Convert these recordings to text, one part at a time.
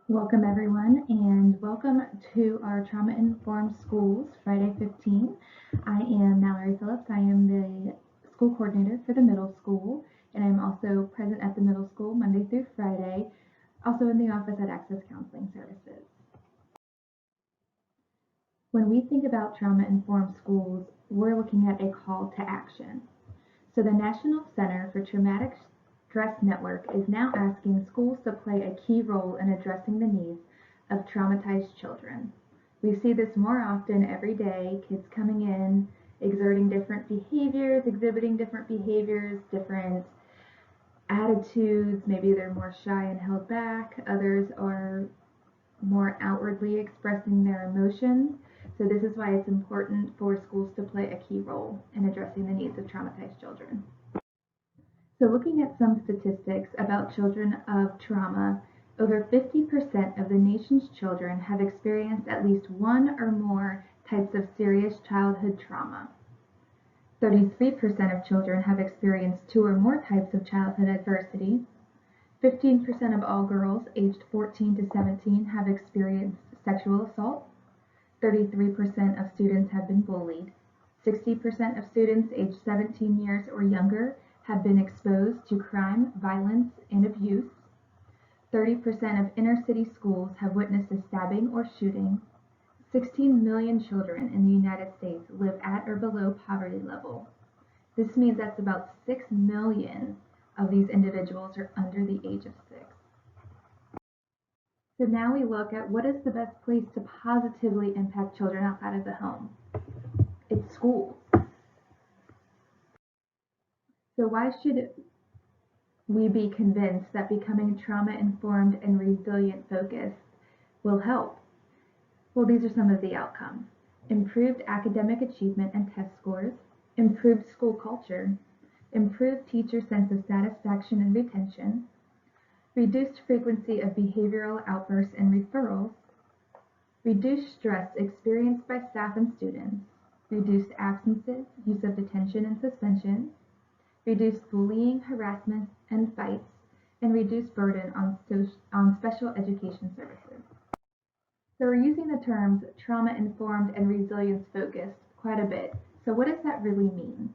Welcome everyone and welcome to our Trauma Informed Schools Friday 15. I am Mallory Phillips. I am the school coordinator for the middle school, and I'm also present at the middle school Monday through Friday, also in the office at Access Counseling Services. When we think about trauma informed schools, we're looking at a call to action. So the National Center for Traumatic Stress Network is now asking schools to play a key role in addressing the needs of traumatized children. We see this more often every day, kids coming in, exerting different behaviors, exhibiting different behaviors, different attitudes. Maybe they're more shy and held back. Others are more outwardly expressing their emotions. So this is why it's important for schools to play a key role in addressing the needs of traumatized children. So looking at some statistics about children of trauma, over 50% of the nation's children have experienced at least one or more types of serious childhood trauma. 33% of children have experienced two or more types of childhood adversity. 15% of all girls aged 14 to 17 have experienced sexual assault. 33% of students have been bullied. 60% of students aged 17 years or younger have been exposed to crime, violence, and abuse. 30% of inner-city schools have witnessed a stabbing or shooting. 16 million children in the United States live at or below poverty level. This means that's about 6 million of these individuals are under the age of 6. So now we look at what is the best place to positively impact children outside of the home. It's schools. So why should we be convinced that becoming trauma-informed and resilient-focused will help? Well, these are some of the outcomes. Improved academic achievement and test scores, improved school culture, improved teacher sense of satisfaction and retention, reduced frequency of behavioral outbursts and referrals, reduced stress experienced by staff and students, reduced absences, use of detention and suspension, reduced bullying, harassment, and fights, and reduced burden on special education services. So we're using the terms trauma-informed and resilience-focused quite a bit. So what does that really mean?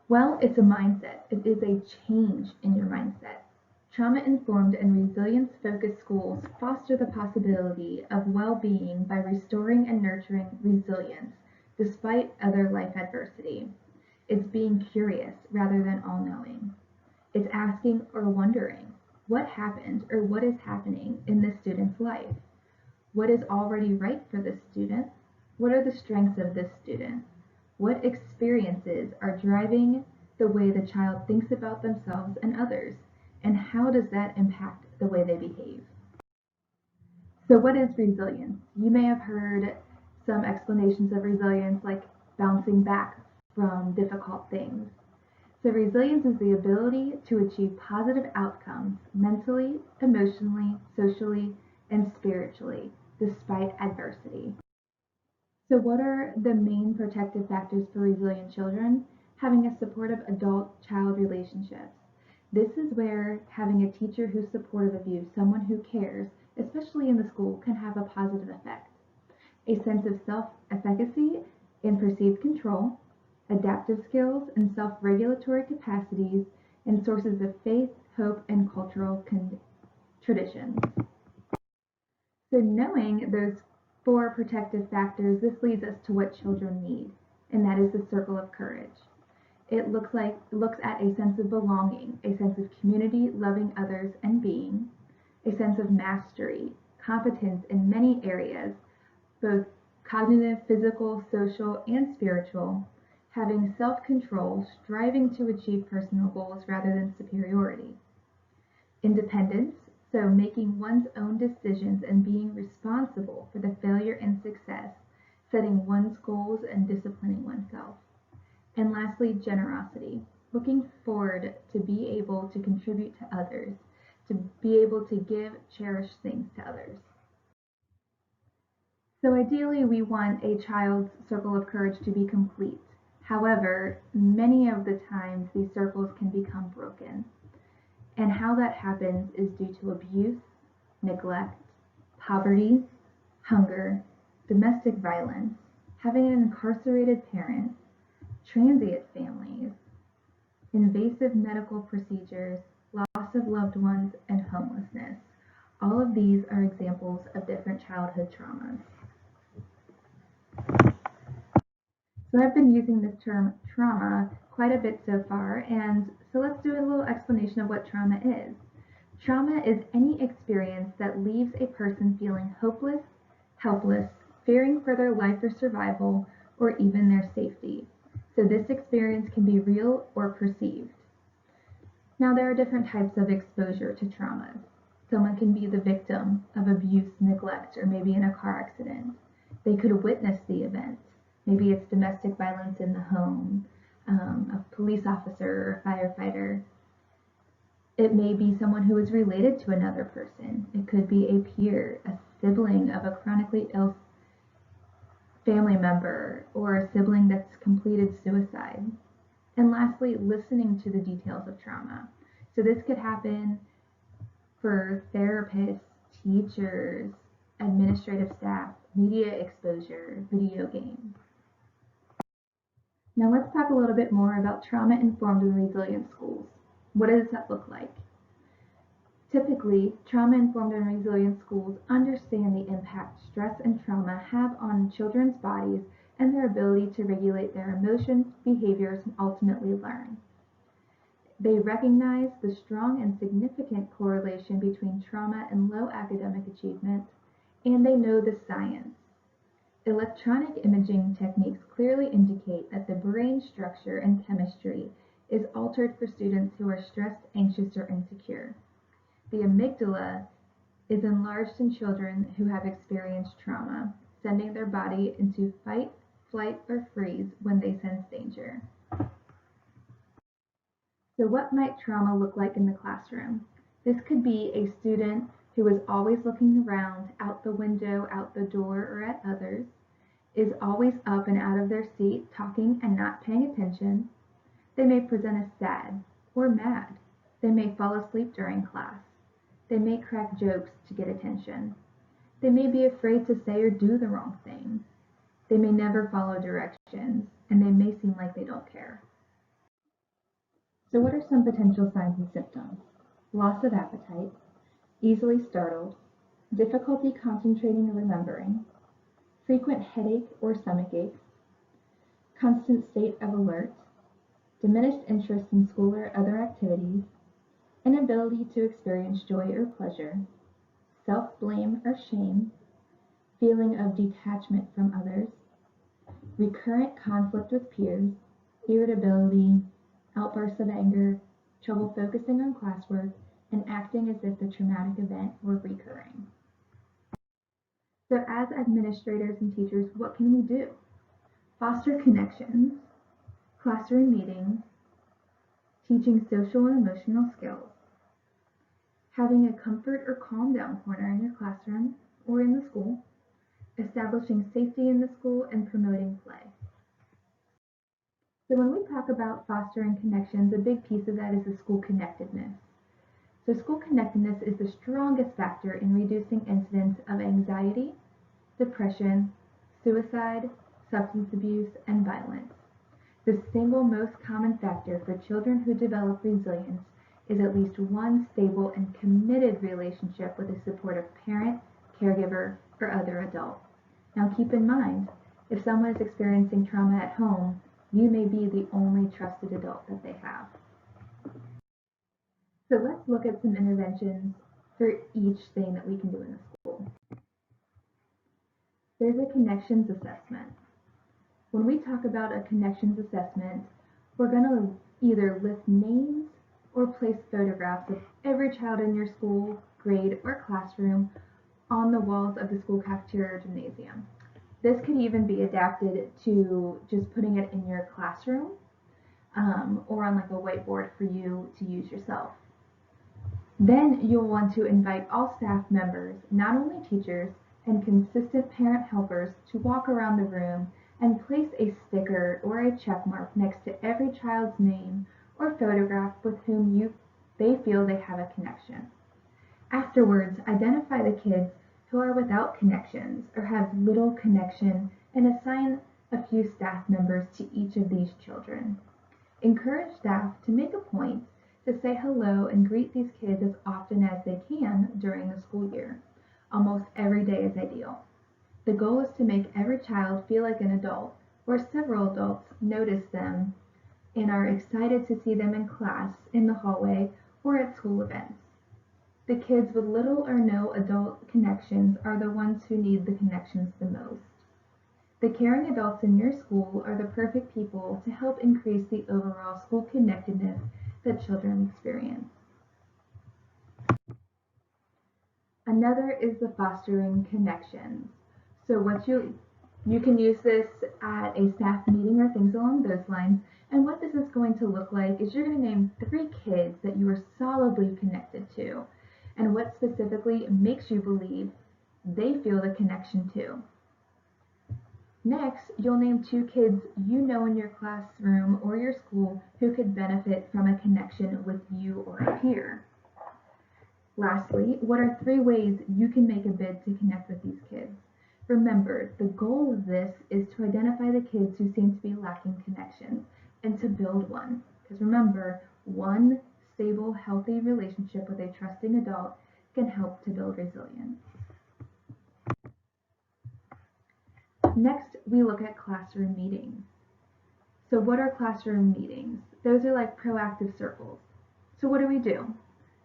Well, it's a mindset. It is a change in your mindset. Trauma-informed and resilience-focused schools foster the possibility of well-being by restoring and nurturing resilience despite other life adversity. It's being curious rather than all-knowing. It's asking or wondering what happened or what is happening in this student's life. What is already right for this student? What are the strengths of this student? What experiences are driving the way the child thinks about themselves and others? And how does that impact the way they behave? So what is resilience? You may have heard some explanations of resilience like bouncing back from difficult things. So resilience is the ability to achieve positive outcomes mentally, emotionally, socially, and spiritually despite adversity. So what are the main protective factors for resilient children? Having a supportive adult-child relationships. This is where having a teacher who's supportive of you, someone who cares, especially in the school, can have a positive effect. A sense of self-efficacy and perceived control, adaptive skills and self-regulatory capacities, and sources of faith, hope, and cultural traditions. So knowing those 4 protective factors, this leads us to what children need, and that is the circle of courage. It looks at a sense of belonging, a sense of community, loving others and being, a sense of mastery, competence in many areas, both cognitive, physical, social, and spiritual, having self-control, striving to achieve personal goals rather than superiority. Independence, so making one's own decisions and being responsible for the failure and success, setting one's goals and disciplining oneself. And lastly, generosity, looking forward to be able to contribute to others, to be able to give cherished things to others. So ideally, we want a child's circle of courage to be complete. However, many of the times these circles can become broken. And how that happens is due to abuse, neglect, poverty, hunger, domestic violence, having an incarcerated parent, transient families, invasive medical procedures, loss of loved ones, and homelessness. All of these are examples of different childhood traumas. So I've been using this term trauma quite a bit so far, and so let's do a little explanation of what trauma is. Trauma is any experience that leaves a person feeling hopeless, helpless, fearing for their life or survival, or even their safety. So this experience can be real or perceived. Now there are different types of exposure to traumas. Someone can be the victim of abuse, neglect, or maybe in a car accident. They could witness the event. Maybe it's domestic violence in the home, a police officer or firefighter. It may be someone who is related to another person. It could be a peer, a sibling of a chronically ill family member, or a sibling that's completed suicide. And lastly, listening to the details of trauma. So this could happen for therapists, teachers, administrative staff, media exposure, video games. Now let's talk a little bit more about trauma-informed and resilient schools. What does that look like? Typically, trauma-informed and resilient schools understand the impact stress and trauma have on children's bodies and their ability to regulate their emotions, behaviors, and ultimately learn. They recognize the strong and significant correlation between trauma and low academic achievement, and they know the science. Electronic imaging techniques clearly indicate that the brain structure and chemistry is altered for students who are stressed, anxious, or insecure. The amygdala is enlarged in children who have experienced trauma, sending their body into fight, flight, or freeze when they sense danger. So what might trauma look like in the classroom? This could be a student who is always looking around, out the window, out the door, or at others, is always up and out of their seat, talking and not paying attention. They may present as sad or mad. They may fall asleep during class. They may crack jokes to get attention. They may be afraid to say or do the wrong thing. They may never follow directions, and they may seem like they don't care. So what are some potential signs and symptoms? Loss of appetite, easily startled, difficulty concentrating or remembering, frequent headache or stomach aches, constant state of alert, diminished interest in school or other activities, inability to experience joy or pleasure, self-blame or shame, feeling of detachment from others, recurrent conflict with peers, irritability, outbursts of anger, trouble focusing on classwork, and acting as if the traumatic event were recurring. So as administrators and teachers, what can we do? Foster connections, classroom meetings, teaching social and emotional skills, having a comfort or calm down corner in your classroom or in the school, establishing safety in the school, and promoting play. So when we talk about fostering connections, a big piece of that is the school connectedness. So school connectedness is the strongest factor in reducing incidents of anxiety, depression, suicide, substance abuse, and violence. The single most common factor for children who develop resilience is at least one stable and committed relationship with a supportive parent, caregiver, or other adult. Now keep in mind, if someone is experiencing trauma at home, you may be the only trusted adult that they have. So let's look at some interventions for each thing that we can do in the school. There's a connections assessment. When we talk about a connections assessment, we're going to either list names or place photographs of every child in your school, grade, or classroom on the walls of the school cafeteria or gymnasium. This could even be adapted to just putting it in your classroom or on like a whiteboard for you to use yourself. Then you'll want to invite all staff members, not only teachers, and consistent parent helpers to walk around the room and place a sticker or a check mark next to every child's name or photograph with whom they feel they have a connection. Afterwards, identify the kids who are without connections or have little connection and assign a few staff members to each of these children. Encourage staff to make a point to say hello and greet these kids as often as they can during the school year. Almost every day is ideal. The goal is to make every child feel like an adult, or several adults notice them and are excited to see them in class, in the hallway, or at school events. The kids with little or no adult connections are the ones who need the connections the most. The caring adults in your school are the perfect people to help increase the overall school connectedness that children experience. Another is the fostering connections. So you can use this at a staff meeting or things along those lines. And what this is going to look like is you're going to name 3 kids that you are solidly connected to and what specifically makes you believe they feel the connection to. Next, you'll name 2 kids you know in your classroom or your school who could benefit from a connection with you or a peer. Lastly, what are 3 ways you can make a bid to connect with these kids? Remember, the goal of this is to identify the kids who seem to be lacking connections and to build one. Because remember, one stable, healthy relationship with a trusting adult can help to build resilience. Next, we look at classroom meetings. So what are classroom meetings? Those are like proactive circles. So what do?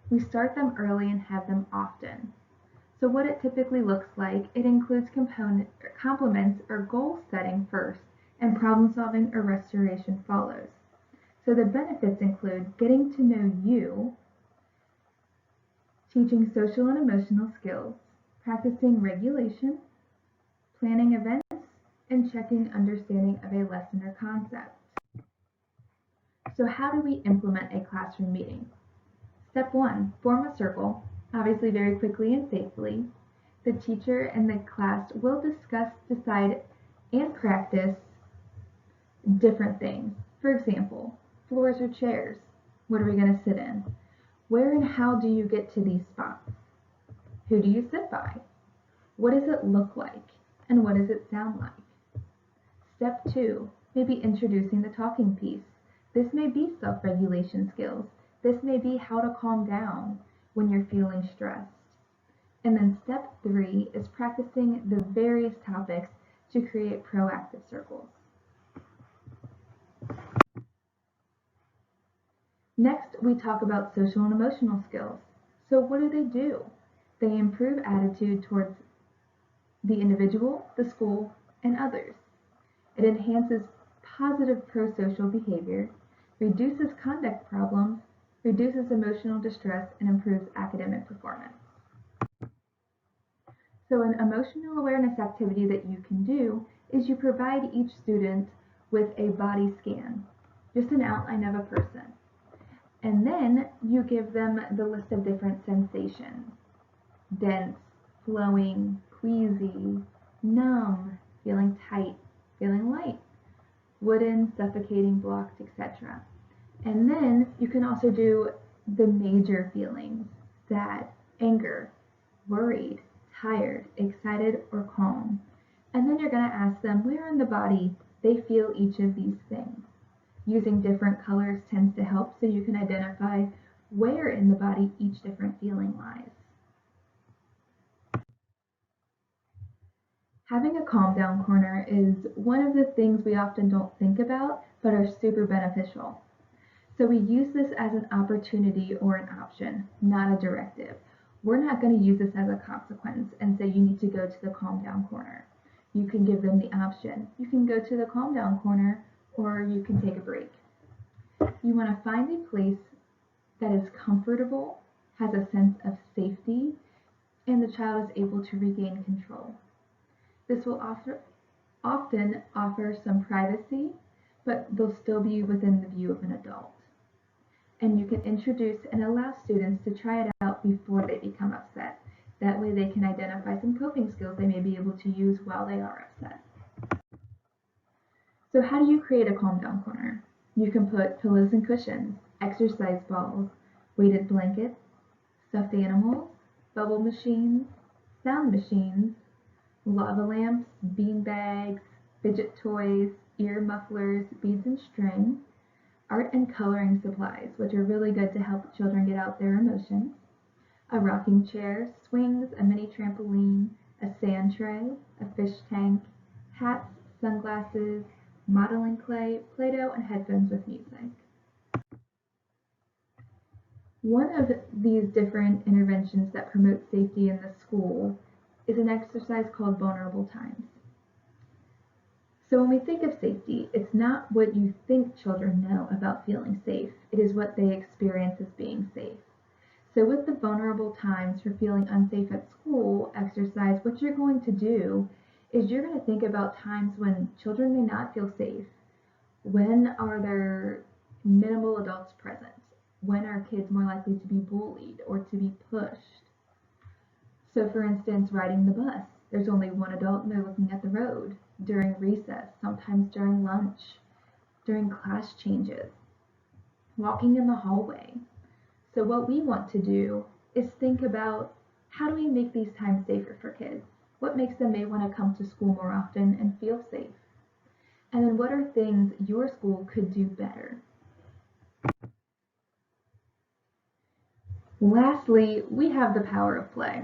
We start them early and have them often. So what it typically looks like, it includes compliments or goal setting first, and problem solving or restoration follows. So the benefits include getting to know you, teaching social and emotional skills, practicing regulation, planning events, and checking understanding of a lesson or concept. So how do we implement a classroom meeting? Step 1, form a circle, obviously very quickly and safely. The teacher and the class will discuss, decide, and practice different things. For example, floors or chairs. What are we going to sit in? Where and how do you get to these spots? Who do you sit by? What does it look like? And what does it sound like? Step 2, maybe introducing the talking piece. This may be self-regulation skills. This may be how to calm down when you're feeling stressed. And then step 3 is practicing the various topics to create proactive circles. Next, we talk about social and emotional skills. So what do? They improve attitude towards the individual, the school, and others. It enhances positive pro-social behavior, reduces conduct problems, reduces emotional distress, and improves academic performance. So an emotional awareness activity that you can do is you provide each student with a body scan, just an outline of a person. And then you give them the list of different sensations: dense, flowing, queasy, numb, feeling tight, feeling light, wooden, suffocating, blocked, etc. And then you can also do the major feelings: sad, anger, worried, tired, excited, or calm. And then you're going to ask them where in the body they feel each of these things. Using different colors tends to help so you can identify where in the body each different feeling lies. Having a calm down corner is one of the things we often don't think about but are super beneficial. So we use this as an opportunity or an option, not a directive. We're not going to use this as a consequence and say you need to go to the calm down corner. You can give them the option. You can go to the calm down corner or you can take a break. You want to find a place that is comfortable, has a sense of safety, and the child is able to regain control. This will often offer some privacy, but they'll still be within the view of an adult. And you can introduce and allow students to try it out before they become upset. That way they can identify some coping skills they may be able to use while they are upset. So how do you create a calm down corner? You can put pillows and cushions, exercise balls, weighted blankets, stuffed animals, bubble machines, sound machines, lava lamps, bean bags, fidget toys, ear mufflers, beads and string, art and coloring supplies, which are really good to help children get out their emotions, a rocking chair, swings, a mini trampoline, a sand tray, a fish tank, hats, sunglasses, modeling clay, Play-Doh, and headphones with music. One of these different interventions that promote safety in the school is an exercise called vulnerable times. So when we think of safety, it's not what you think children know about feeling safe, it is what they experience as being safe. So with the vulnerable times for feeling unsafe at school exercise, what you're going to do is you're going to think about times when children may not feel safe. When are there minimal adults present? When are kids more likely to be bullied or to be pushed? So for instance, riding the bus, there's only one adult and they're looking at the road. During recess, sometimes during lunch, during class changes, walking in the hallway. So what we want to do is think about how do we make these times safer for kids? What makes them may want to come to school more often and feel safe? And then what are things your school could do better? Lastly, we have the power of play.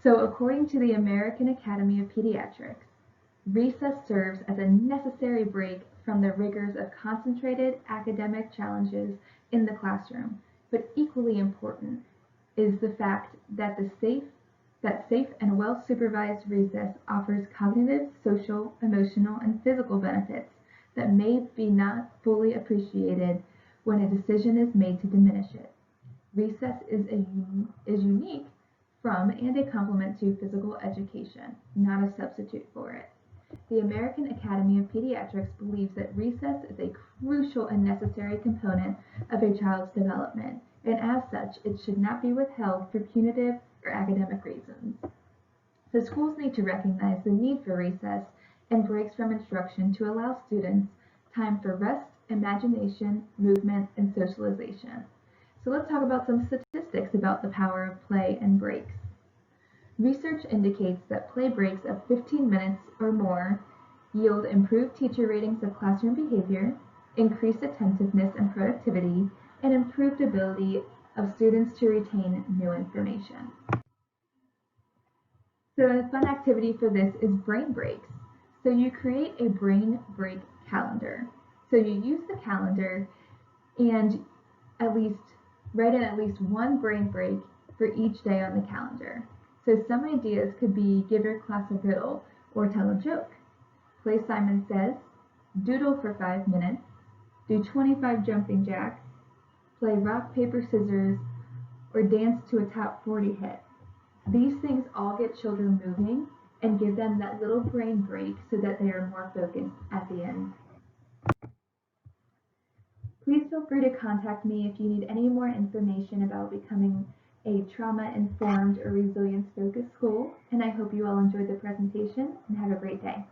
So according to the American Academy of Pediatrics, recess serves as a necessary break from the rigors of concentrated academic challenges in the classroom, but equally important is the fact that safe and well-supervised recess offers cognitive, social, emotional, and physical benefits that may be not fully appreciated when a decision is made to diminish it. Recess is unique from and a complement to physical education, not a substitute for it. The American Academy of Pediatrics believes that recess is a crucial and necessary component of a child's development, and as such, it should not be withheld for punitive or academic reasons. So schools need to recognize the need for recess and breaks from instruction to allow students time for rest, imagination, movement, and socialization. So let's talk about some statistics about the power of play and breaks. Research indicates that play breaks of 15 minutes or more yield improved teacher ratings of classroom behavior, increased attentiveness and productivity, and improved ability of students to retain new information. So a fun activity for this is brain breaks. So you create a brain break calendar. So you use the calendar and at least write in at least one brain break for each day on the calendar. So some ideas could be give your class a riddle or tell a joke, play Simon Says, doodle for 5 minutes, do 25 jumping jacks, play rock, paper, scissors, or dance to a top 40 hit. These things all get children moving and give them that little brain break so that they are more focused at the end. Please feel free to contact me if you need any more information about becoming a trauma-informed or resilience-focused school, and I hope you all enjoyed the presentation and have a great day.